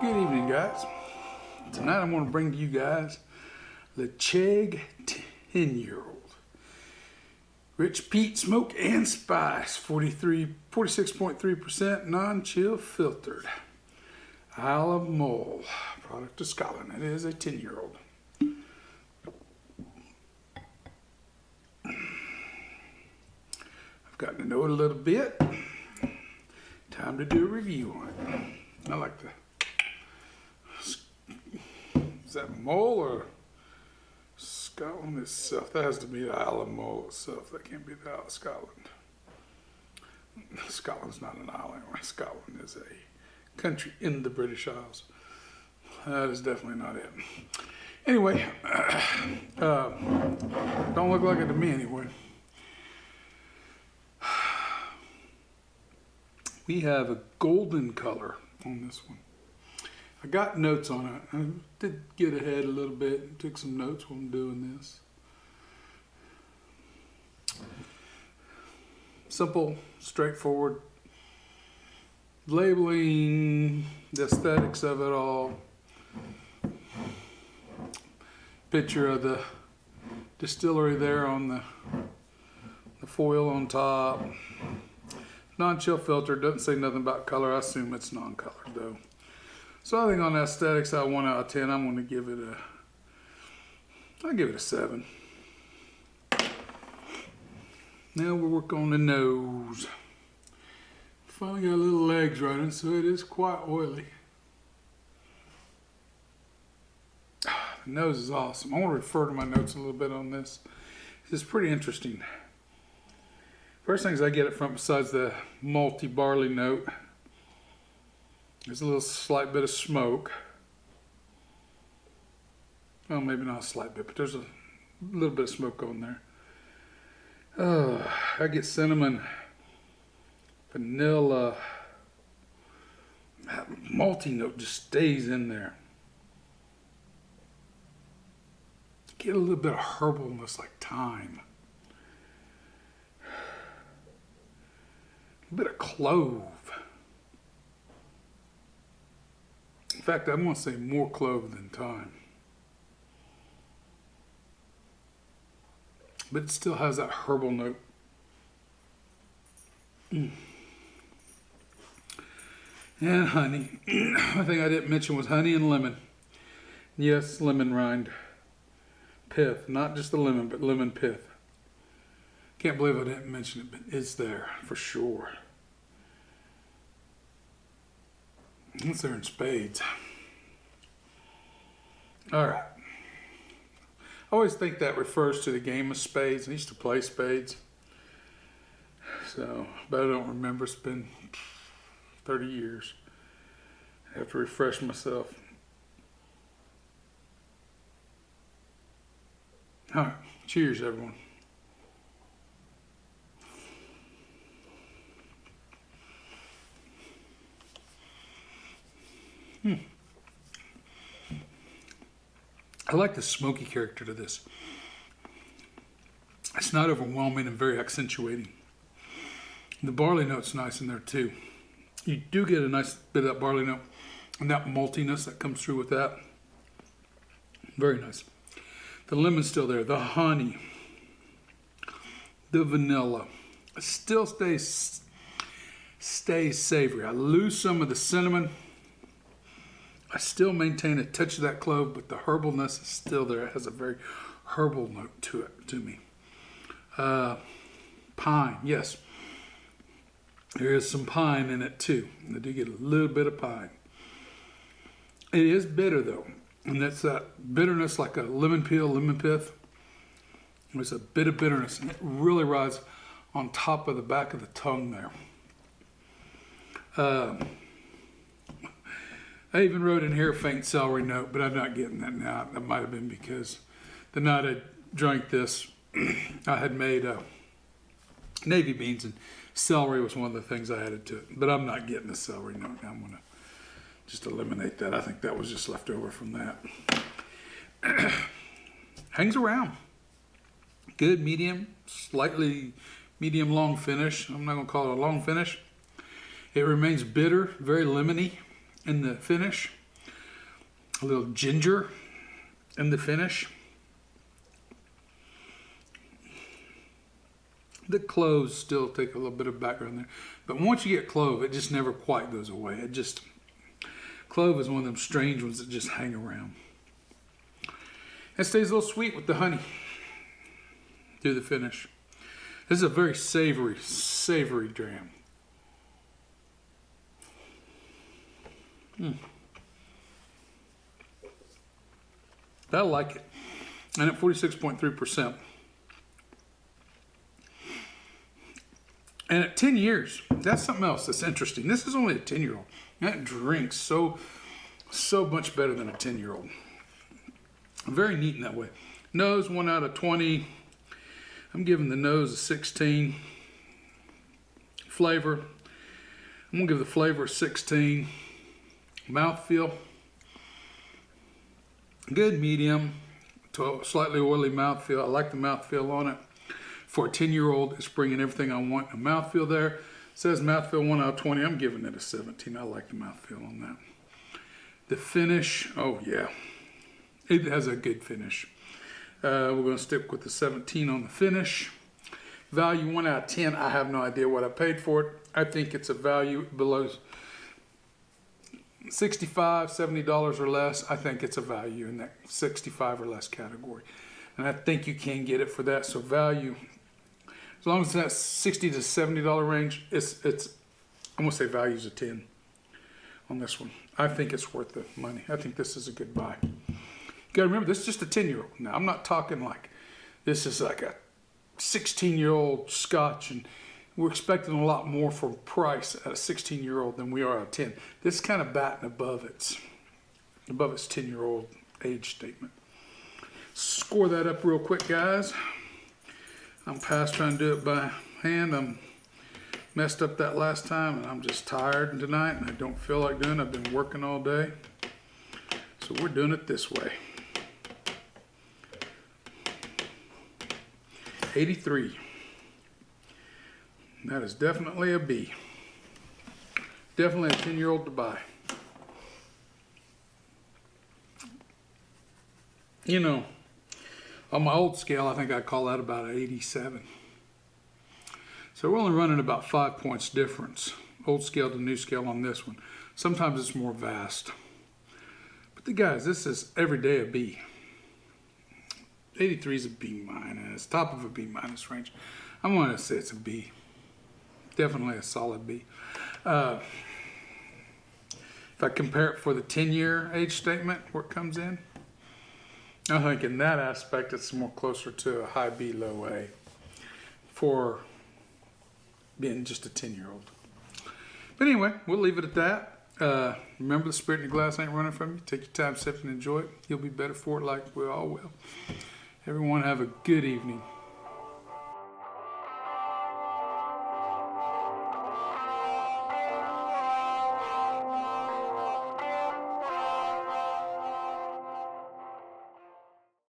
Good evening, guys. Tonight I'm going to bring to you guys Ledaig 10-year-old. Rich peat, smoke, and spice. 46.3% non-chill filtered. Isle of Mull, product of Scotland. It is a 10-year-old. I've gotten to know it a little bit. Time to do a review on it. I like the... Is that Mull or Scotland itself? That has to be the Isle of Mull itself. That can't be the Isle of Scotland. Scotland's not an island. Scotland is a country in the British Isles. That is definitely not it. Anyway, don't look like it to me anyway. We have a golden color on this one. I got notes on it. I did get ahead a little bit and took some notes when I'm doing this. Simple, straightforward. Labeling, the aesthetics of it all. Picture of the distillery there on the foil on top. Non-chill filter, doesn't say nothing about color. I assume it's non-colored though. So I think on aesthetics, out of 1 out of 10, I'm going to give it a 7. Now we'll work on the nose. Finally got little legs running, so it is quite oily. The nose is awesome. I want to refer to my notes a little bit on this. This is pretty interesting. First things I get it from, besides the malty barley note, there's a little slight bit of smoke. Well, maybe not a slight bit, but there's a little bit of smoke on there. I get cinnamon, vanilla. That malty note just stays in there. Get a little bit of herbalness like thyme. A bit of clove. In fact, I'm going to say more clove than thyme. But it still has that herbal note. And honey. One thing I didn't mention was honey and lemon. Yes, lemon rind. Pith. Not just the lemon, but lemon pith. Can't believe I didn't mention it, but it's there for sure. It's there in spades. All right. I always think that refers to the game of spades. I used to play spades. So, but I don't remember. It's been 30 years. I have to refresh myself. All right. Cheers, everyone. I like the smoky character to this. It's not overwhelming and very accentuating. The barley note's nice in there too. You do get a nice bit of that barley note and that maltiness that comes through with that. Very nice. The lemon's still there. The honey. The vanilla. It still stays savory. I lose some of the cinnamon. I still maintain a touch of that clove, but the herbalness is still there. It has a very herbal note to it, to me. Pine, yes. There is some pine in it too. I do get a little bit of pine. It is bitter though, and that's that bitterness like a lemon peel, lemon pith. There's a bit of bitterness, and it really rides on top of the back of the tongue there. I even wrote in here a faint celery note, but I'm not getting that now. That might have been because the night I drank this, I had made navy beans, and celery was one of the things I added to it. But I'm not getting the celery note. I'm going to just eliminate that. I think that was just left over from that. Hangs around. Good, medium, slightly medium long finish. I'm not going to call it a long finish. It remains bitter, very lemony in the finish. a little ginger in the finish. The cloves still take a little bit of background there. But once you get clove, it just never quite goes away. Clove is one of them strange ones that just hang around. It stays a little sweet with the honey through the finish. This is a very savory dram. I like it. And at 46.3%. And at 10 years, that's something else that's interesting. This is only a 10-year-old. That drinks so much better than a 10-year-old. Very neat in that way. Nose, 1 out of 20. I'm giving the nose a 16. Flavor, I'm going to give the flavor a 16. Mouthfeel, good medium to slightly oily mouthfeel. I like the mouthfeel on it. For a 10-year-old, it's bringing everything I want. A mouthfeel there. It says mouthfeel 1 out of 20. I'm giving it a 17. I like the mouthfeel on that. The finish, oh yeah. It has a good finish. We're going to stick with the 17 on the finish. Value 1 out of 10. I have no idea what I paid for it. I think it's a value below $65, $70 or less. I think it's a value in that 65 or less category. And I think you can get it for that. So value, as long as it's that $60 to $70 range, it's I'm going to say value's a 10 on this one. I think it's worth the money. I think this is a good buy. You got to remember, this is just a 10-year-old. Now, I'm not talking like this is like a 16-year-old Scotch, and we're expecting a lot more for price at a 16-year-old than we are at a 10. This is kind of batting above its 10-year-old age statement. Score that up real quick, guys. I'm past trying to do it by hand. I'm messed up that last time, and I'm just tired tonight, and I don't feel like doing it. I've been working all day. So we're doing it this way. 83. That is definitely a B. Definitely a 10-year-old to buy. You know, on my old scale, I think I'd call that about an 87. So we're only running about 5 points difference, old scale to new scale on this one. Sometimes it's more vast. But the guys, this is every day a B. 83 is a B minus, top of a B minus range. I'm going to say it's a B. Definitely a solid B. If I compare it for the 10-year age statement, where it comes in, I think in that aspect it's more closer to a high B, low A for being just a 10-year-old. But anyway, we'll leave it at that. Remember, the spirit in your glass ain't running from you. Take your time, sip, and enjoy it. You'll be better for it like we all will. Everyone have a good evening.